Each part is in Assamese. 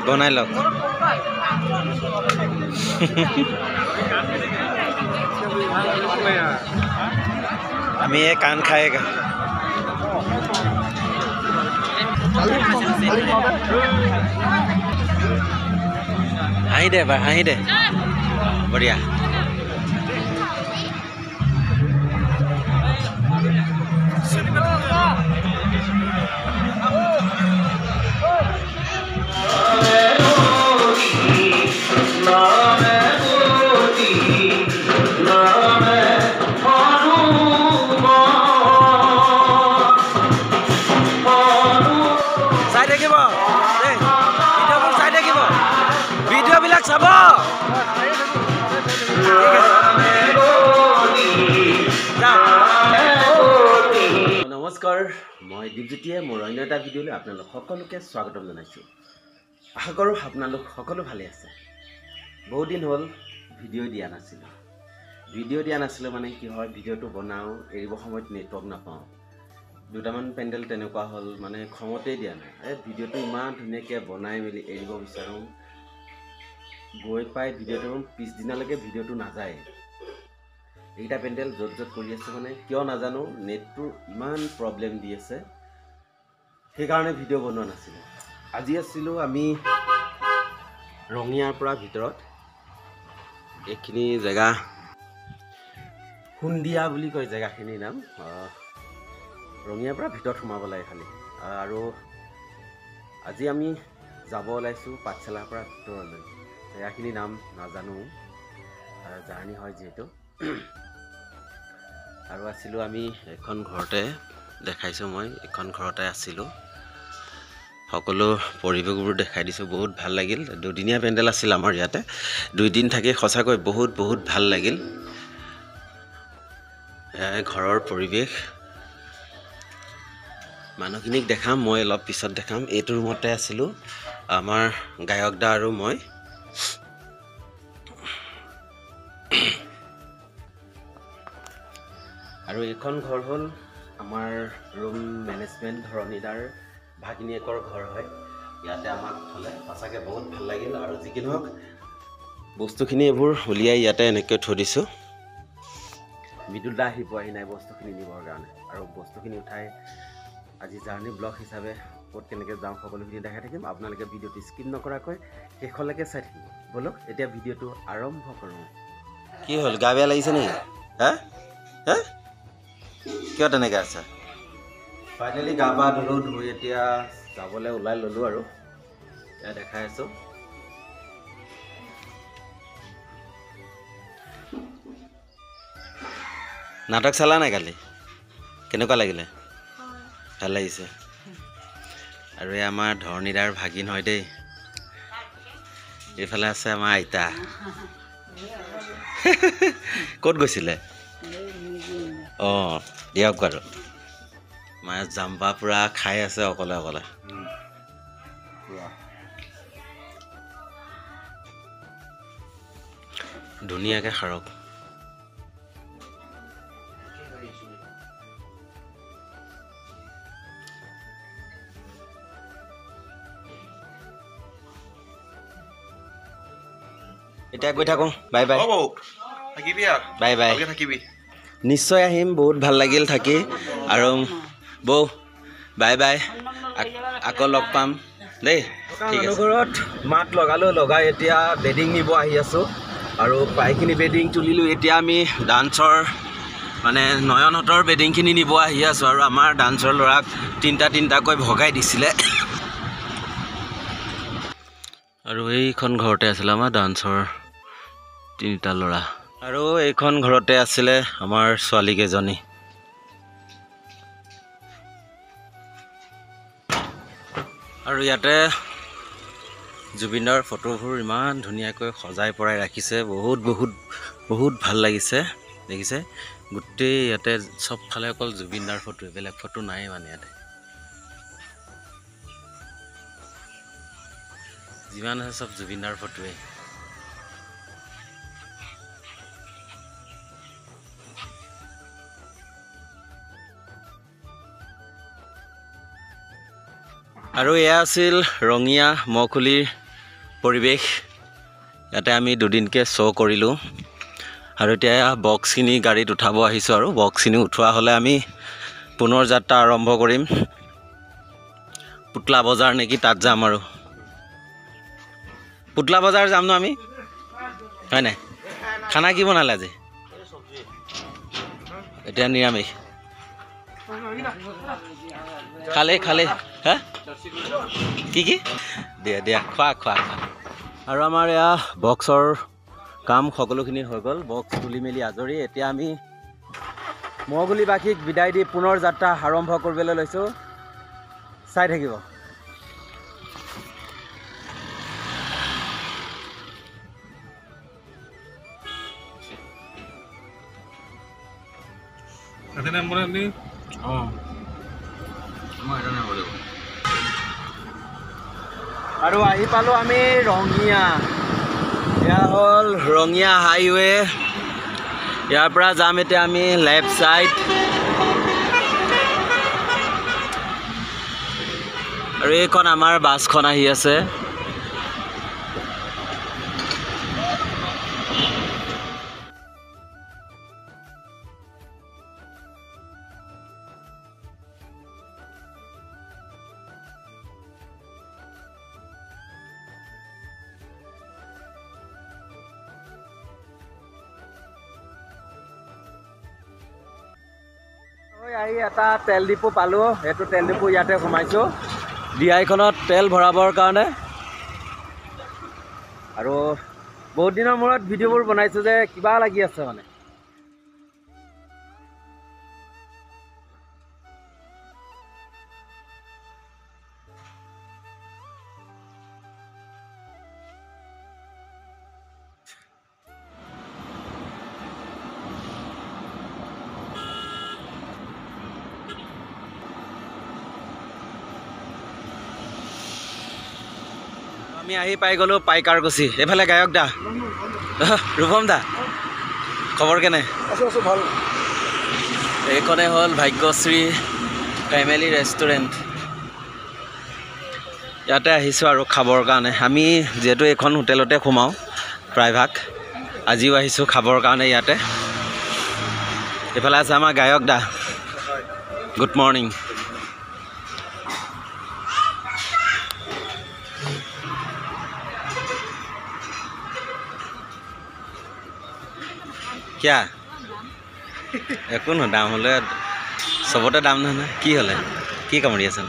বনাই লওক আমি এই কাণ খাই হাঁহি দে এবাৰ হাঁহি দে বঢ়িয়া চাব নমস্কাৰ মই দীপজ্যোতিয়ে মোৰ অন্য এটা ভিডিঅ'লৈ আপোনালোক সকলোকে স্বাগতম জনাইছোঁ আশা কৰোঁ আপোনালোক সকলো ভালে আছে বহুত দিন হ'ল ভিডিঅ' দিয়া নাছিলোঁ মানে কি হয় ভিডিঅ'টো বনাওঁ এৰিব সময়ত নেটৱৰ্ক নাপাওঁ দুটামান পেণ্ডেল তেনেকুৱা হ'ল মানে খঙতেই দিয়া নাই এই ভিডিঅ'টো ইমান ধুনীয়াকৈ বনাই মেলি এৰিব বিচাৰোঁ গৈ পাই ভিডিঅ'টো পিছদিনালৈকে ভিডিঅ'টো নাযায় এইটা পেণ্ডেল য'ত কৰি আছে মানে কিয় নাজানো নেটটোৰ ইমান প্ৰব্লেম দি আছে সেইকাৰণে ভিডিঅ' বনোৱা নাছিলোঁ আজি আছিলোঁ আমি ৰঙিয়াৰ পৰা ভিতৰত এইখিনি জেগা সুন্দিয়া বুলি কয় জেগাখিনিৰ নাম ৰঙিয়াৰ পৰা ভিতৰত সোমাব লাগে খালি আৰু আজি আমি যাব ওলাইছোঁ পাঠশালাৰ পৰা ভিতৰলৈ জেগাখিনিৰ নাম নাজানো জাৰ্ণি হয় যিহেতু আৰু আছিলোঁ আমি এখন ঘৰতে দেখাইছোঁ মই এখন ঘৰতে আছিলোঁ সকলো পৰিৱেশবোৰ দেখাই দিছোঁ বহুত ভাল লাগিল দুদিনীয়া পেণ্ডেল আছিল আমাৰ ইয়াতে 2 দিন থাকি সঁচাকৈ বহুত ভাল লাগিল ঘৰৰ পৰিৱেশ মানুহখিনিক দেখাম মই অলপ পিছত দেখাম এইটো ৰুমতে আছিলোঁ আমাৰ গায়ক দা আৰু মই আৰু এইখন ঘৰ হ'ল আমাৰ ৰুম মেনেজমেণ্ট ধৰণীদাৰ ভাগিনীয়েকৰ ঘৰ হয় ইয়াতে আমাক থ'লে সঁচাকৈ বহুত ভাল লাগিল আৰু যি কি নহওক বস্তুখিনি এইবোৰ উলিয়াই ইয়াতে এনেকৈ থৈ দিছোঁ বিদুল দা আহি পোৱাহি নাই বস্তুখিনি নিবৰ কাৰণে আৰু বস্তুখিনি উঠাই আজি জাৰ্ণি ব্লগ হিচাপে ক'ত কেনেকৈ যাওঁ সকলোখিনি দেখাই থাকিম আপোনালোকে ভিডিঅ'টো স্কিপ নকৰাকৈ শেষলৈকে চাই থাকিব ব'লক এতিয়া ভিডিঅ'টো আৰম্ভ কৰোঁ কি হ'ল গা বেয়া লাগিছে নেকি হা কিয় তেনেকৈ আছে ফাইনেলি গা পা ধুই এতিয়া যাবলৈ ওলাই ল'লোঁ আৰু এয়া দেখাই আছোঁ নাটক চালা নাই কালি কেনেকুৱা লাগিলে ভাল লাগিছে আৰু এই আমাৰ ধৰণীদাৰ ভাগিন হয় দেই এইফালে আছে আমাৰ আইতা ক'ত গৈছিলে অঁ দিয়ক বাৰু মায়ে জাম্পা পূৰা খাই আছে অকলে ধুনীয়াকৈ খাৰক এতিয়া গৈ থাকোঁ বাই বাই নিশ্চয় আহিম বহুত ভাল লাগিল থাকি আৰু বৌ বাই বাই আকৌ লগ পাম দেই ঠিক আছে ঘৰত মাত লগাই এতিয়া বেডিং নিব আহি আছোঁ আৰু প্ৰায়খিনি বেডিং তুলিলোঁ এতিয়া আমি ডান্সৰ মানে নয়নহঁতৰ বেডিংখিনি নিব আহি আছোঁ আৰু আমাৰ ডান্সৰ ল'ৰাক তিনিটাকৈ ভগাই দিছিলে আৰু এইখন ঘৰতে আছিলে আমাৰ ডান্সৰ 3টা ল'ৰা আৰু এইখন ঘৰতে আছিলে আমাৰ ছোৱালীকেইজনী আৰু ইয়াতে জুবিনৰ ফটোবোৰ ইমান ধুনীয়াকৈ সজাই পৰাই ৰাখিছে বহুত ভাল লাগিছে দেখিছে গোটেই ইয়াতে চবফালে অকল জুবিনদাৰ ফটো বেলেগ ফটো নাই মানে ইয়াতে যিমান আছে সব জুবিনদাৰ ফটোৱে আৰু এয়া আছিল ৰঙিয়া মখুলিৰ পৰিৱেশ। ইয়াতে আমি দুদিনকৈ শ্ব' কৰিলোঁ আৰু এতিয়া বক্সখিনি গাড়ীত উঠাব আহিছোঁ আৰু বক্সখিনি উঠোৱা হ'লে আমি পুনৰ যাত্ৰা আৰম্ভ কৰিম। পুতলা বজাৰ নেকি তাত যাম আৰু পুতলা বজাৰ যাম ন আমি হয় নাই? খানা কি বনালে আজি? এতিয়া নিৰামিষ খালে হা কি দিয়া খোৱা আৰু আমাৰ এয়া বক্সৰ কাম সকলোখিনি হৈ গ'ল। বক্স তুলি মেলি আজৰি। এতিয়া আমি মগুলিবাসীক বিদায় দি পুনৰ যাত্ৰা আৰম্ভ কৰিবলৈ লৈছোঁ। চাই থাকিব। আৰু আহি পালোঁ আমি ৰঙিয়া। এয়া হ'ল ৰঙিয়া হাইৱে। ইয়াৰ পৰা যাম এতিয়া আমি লেফ্ট ছাইড। আৰু এইখন আমাৰ বাছখন আহি আছে। আহি এটা তেল ডিপু পালোঁ। সেইটো তেল ডিপু ইয়াতে সোমাইছোঁ ডিআইখনত তেল ভৰাবৰ কাৰণে। আৰু বহুত দিনৰ মূৰত ভিডিঅ'বোৰ বনাইছোঁ যে কিবা লাগি আছে মানে। আমি আহি পাই গ'লোঁ পাইকাৰকুছি। এইফালে গায়ক দা ৰূপম দা খবৰ কেনে? আছোঁ ভাল। এইখনে হ'ল ভাগ্যশ্ৰী ফেমিলি ৰেষ্টুৰেণ্ট। ইয়াতে আহিছোঁ আৰু খাবৰ কাৰণে। আমি যিহেতু এইখন হোটেলতে সোমাওঁ প্ৰায়ভাগ, আজিও আহিছোঁ খাবৰ কাৰণে ইয়াতে। এইফালে আছে আমাৰ গায়ক দা। Good morning. কিয়া একো নহয়, দাম হ'লে চবতে দাম নহয় নহয়। কি হ'লে কি কামুৰি আছে?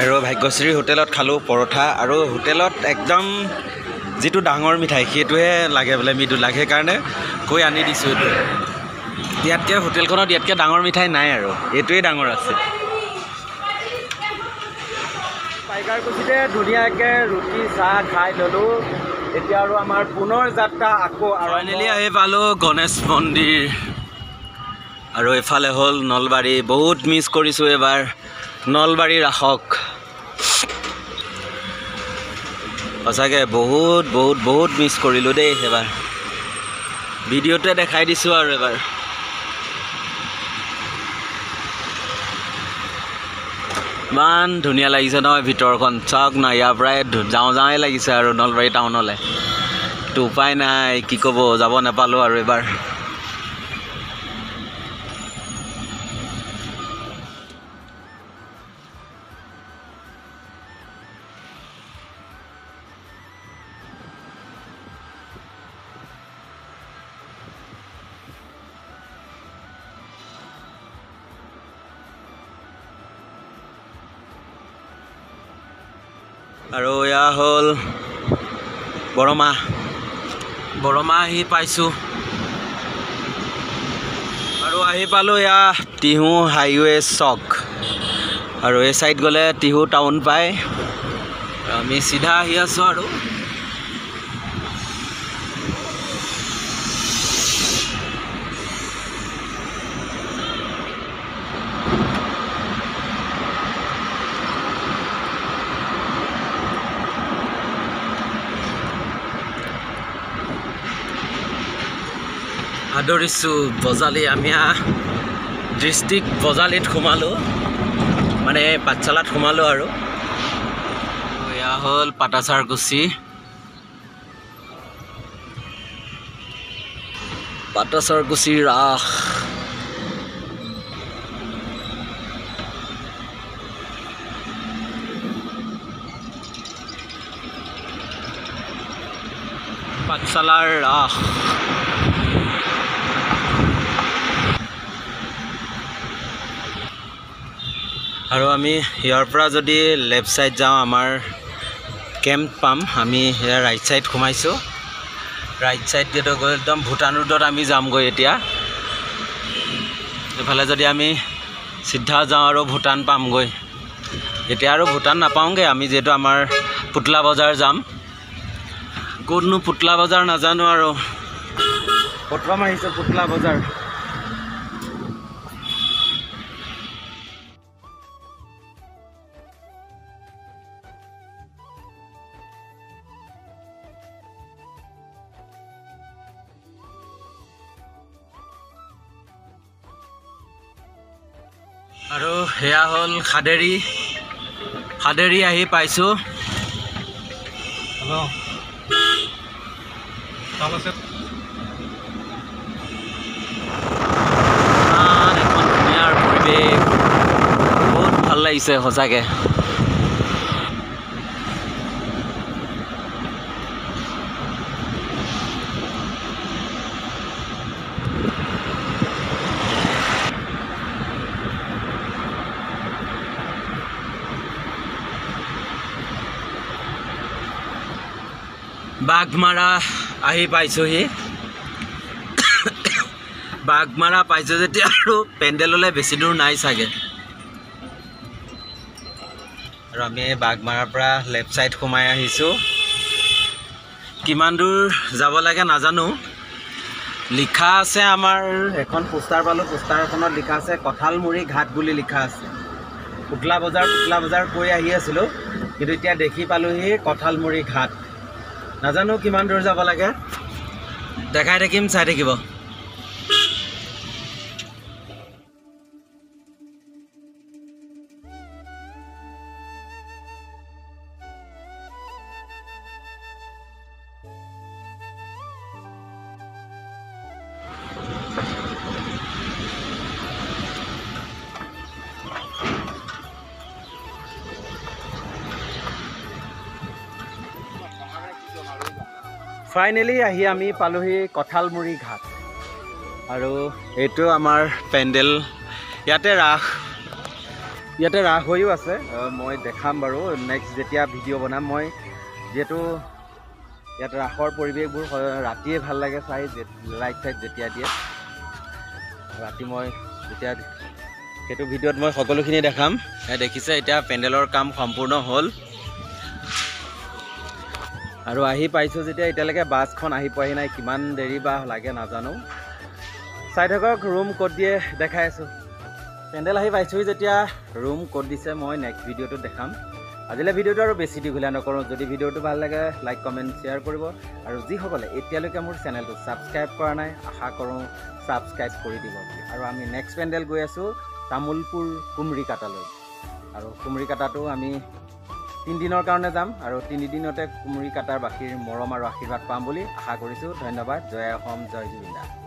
আৰু ভাগ্যশ্ৰী হোটেলত খালোঁ পৰঠা। আৰু হোটেলত একদম যিটো ডাঙৰ মিঠাই সেইটোহে লাগে বোলে, মৃদু লাগে। সেইকাৰণে কৈ আনি দিছোঁ এইটো। ইয়াতকৈ হোটেলখনত ইয়াতকৈ ডাঙৰ মিঠাই নাই আৰু এইটোৱে ডাঙৰ আছে। পাইকাৰকুছিতে ধুনীয়াকৈ ৰুটি চাহ খাই ল'লোঁ। এতিয়া আৰু আমাৰ পুনৰ যাত্ৰা আকৌ ফাইনেলি আহি পালোঁ গণেশ মন্দিৰ। আৰু এইফালে হ'ল নলবাৰী। বহুত মিছ কৰিছোঁ এইবাৰ নলবাৰী ৰাসক। সঁচাকৈ বহুত মিছ কৰিলোঁ দেই এইবাৰ। ভিডিঅ'টোৱে দেখাই দিছোঁ আৰু এবাৰ। ইমান ধুনীয়া লাগিছে নহয় ভিতৰখন। চাওক না, ইয়াৰ পৰাই যাওঁৱে লাগিছে আৰু নলবাৰী টাউনলৈ। তো উপায় নাই, কি ক'ব, যাব নাপালোঁ আৰু এবাৰ। আৰু এয়া হ'ল বৰমা আহি পাইছোঁ। আৰু আহি পালোঁ এয়া টিহু হাইৱে চক। আৰু এই চাইড গ'লে টিহু টাউন পায়। আমি চিধা আহি আছোঁ আৰু আদৰিছোঁ বজালী। আমি ডিষ্ট্ৰিক্ট বজালীত সোমালোঁ। মানে পাঠশালাত সোমালোঁ আৰু এয়া হ'ল পাটাচাৰকুছি ৰাস পাঠশালাৰ ৰাস আৰু আমি ইয়াৰ পৰা যদি লেফ্ট সাইড যাওঁ আমাৰ কেম্প পাম আমি ইয়াৰ ৰাইট সাইড সোমাইছোঁ ৰাইট সাইড গেটো গৈ একদম ভূটান ৰোডত আমি যামগৈ এতিয়া এফালে যদি আমি সিদ্ধা যাওঁ আৰু ভূটান পামগৈ এতিয়া আৰু ভূটান নাপাওঁগৈ আমি যেহেতু আমাৰ পুতলা বজাৰ যাম ক'তনো পুতলা বজাৰ নাজানো আৰু প্ৰথম আহিছোঁ পুতলা বজাৰ আৰু হেয়া হ'ল খাদেৰী আহি পাইছোঁ এখন ধুনীয়াৰ পৰিৱেশ বহুত ভাল লাগিছে সঁচাকৈ বাঘমাৰা আহি পাইছোঁহি বাঘমাৰা পাইছোঁ যেতিয়া আৰু পেণ্ডেললৈ বেছি দূৰ নাই চাগে আৰু আমি বাঘমাৰাৰ পৰা লেফ্ট সাইড সোমাই আহিছোঁ কিমান দূৰ যাব লাগে নাজানো লিখা আছে আমাৰ এখন পোষ্টাৰ পালোঁ পোষ্টাৰখনত লিখা আছে কঁঠালমুৰি ঘাট বুলি লিখা আছে পুতলা বজাৰ কৈ আহি আছিলোঁ কিন্তু এতিয়া দেখি পালোঁহি কঁঠালমুৰি ঘাট নাজানো কিমান দূৰ যাব লাগে দেখাই থাকিম চাই থাকিব ফাইনেলি আহি আমি পালোহি কঁঠালমুৰি ঘাট আৰু এইটো আমাৰ পেণ্ডেল ইয়াতে ৰাস হৈও আছে মই দেখাম বাৰু নেক্সট যেতিয়া ভিডিঅ' বনাম মই যিহেতু ইয়াত ৰাসৰ পৰিৱেশবোৰ ৰাতিয়ে ভাল লাগে চাই লাইট চাইট যেতিয়া দিয়ে ৰাতি মই যেতিয়া সেইটো ভিডিঅ'ত মই সকলোখিনি দেখাম দেখিছে এতিয়া পেণ্ডেলৰ কাম সম্পূৰ্ণ হ'ল আৰু আহি পাইছোঁ যেতিয়া এতিয়ালৈকে বাছখন আহি পোৱাহি নাই কিমান দেৰি বা লাগে নাজানো চাই থাকক ৰুম ক'ত দিয়ে দেখাই আছোঁ পেণ্ডেল আহি পাইছোঁহি যেতিয়া ৰুম ক'ত দিছে মই নেক্সট ভিডিঅ'টো দেখাম আজিলৈ ভিডিঅ'টো আৰু বেছি দীঘলীয়া নকৰোঁ যদি ভিডিঅ'টো ভাল লাগে লাইক কমেণ্ট শ্বেয়াৰ কৰিব আৰু যিসকলে এতিয়ালৈকে মোৰ চেনেলটো ছাবস্ক্ৰাইব কৰা নাই আশা কৰোঁ ছাবস্ক্ৰাইব কৰি দিব আৰু আমি নেক্সট পেণ্ডেল গৈ আছোঁ তামোলপুৰ কুমৰিকাটালৈ আৰু কুমৰিকাটাটো আমি 3 দিনৰ কাৰণে যাম আৰু 3 দিনতে কুমৰিকাটাৰ বাসীৰ মৰম আৰু আশীৰ্বাদ পাম বুলি আশা কৰিছোঁ ধন্যবাদ জয় অসম জয় জুবিন দা